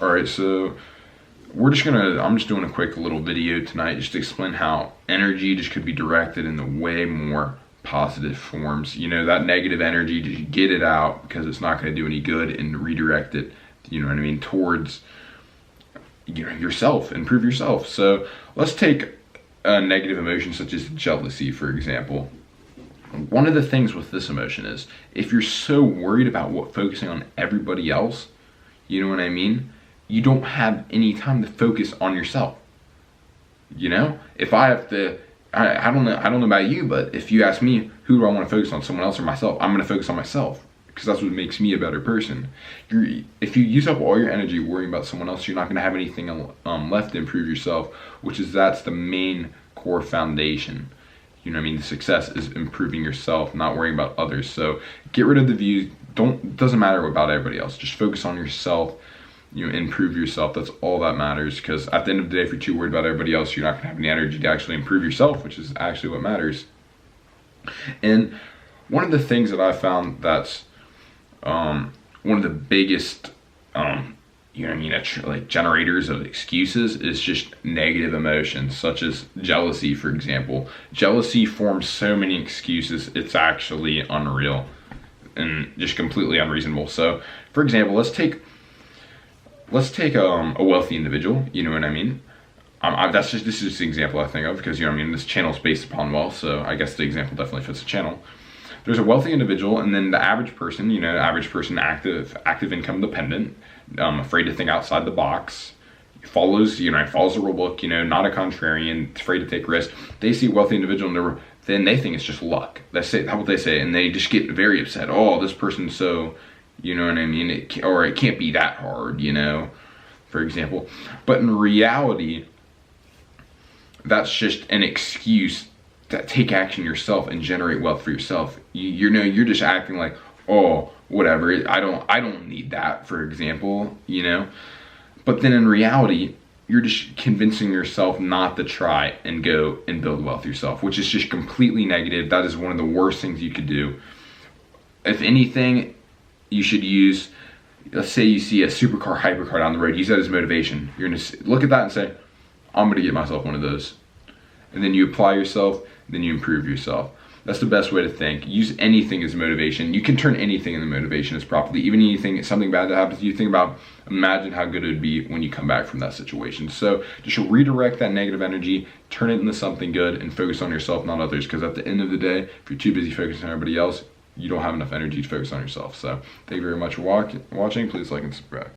All right, so I'm just doing a quick little video tonight just to explain how energy just could be directed in the way more positive forms. You know, that negative energy, just get it out because it's not going to do any good, and redirect it, you know what I mean, towards, you know, yourself, improve yourself. So let's take a negative emotion such as jealousy, for example. One of the things with this emotion is if you're so worried about focusing on everybody else, you know what I mean, you don't have any time to focus on yourself. You know, if I have to, I don't know about you, but if you ask me, who do I want to focus on, someone else or myself, I'm going to focus on myself because that's what makes me a better person. If you use up all your energy worrying about someone else, you're not going to have anything left to improve yourself, that's the main core foundation. You know what I mean? The success is improving yourself, not worrying about others. So get rid of the views. Doesn't matter about everybody else. Just focus on yourself. You know, improve yourself. That's all that matters. Because at the end of the day, if you're too worried about everybody else, you're not gonna have any energy to actually improve yourself, which is actually what matters. And one of the things that I found that's one of the biggest, you know what I mean, like generators of excuses is just negative emotions, such as jealousy, for example. Jealousy forms so many excuses, it's actually unreal and just completely unreasonable. So, for example, let's take a wealthy individual, you know what I mean? This is just an example I think of because, you know what I mean, this channel is based upon wealth, so I guess the example definitely fits the channel. There's a wealthy individual, and then the average person, you know, active income dependent, afraid to think outside the box, follows the rule book, you know, not a contrarian, afraid to take risks. They see a wealthy individual and then they think it's just luck. That's what they say, and they just get very upset. Oh, this person's so, you know what I mean, it can't be that hard, you know, for example. But in reality, that's just an excuse to take action yourself and generate wealth for yourself. You're just acting like, oh, whatever, I don't need that, for example, you know. But then in reality, you're just convincing yourself not to try and go and build wealth yourself, which is just completely negative. That is one of the worst things you could do. If anything, you should use, let's say you see a supercar, hypercar down the road, use that as motivation. You're gonna look at that and say, I'm gonna get myself one of those. And then you apply yourself, then you improve yourself. That's the best way to think. Use anything as motivation. You can turn anything into motivation as properly. Even something bad that happens to you, imagine how good it would be when you come back from that situation. So just redirect that negative energy, turn it into something good, and focus on yourself, not others. Because at the end of the day, if you're too busy focusing on everybody else, you don't have enough energy to focus on yourself. So thank you very much for watching. Please like and subscribe.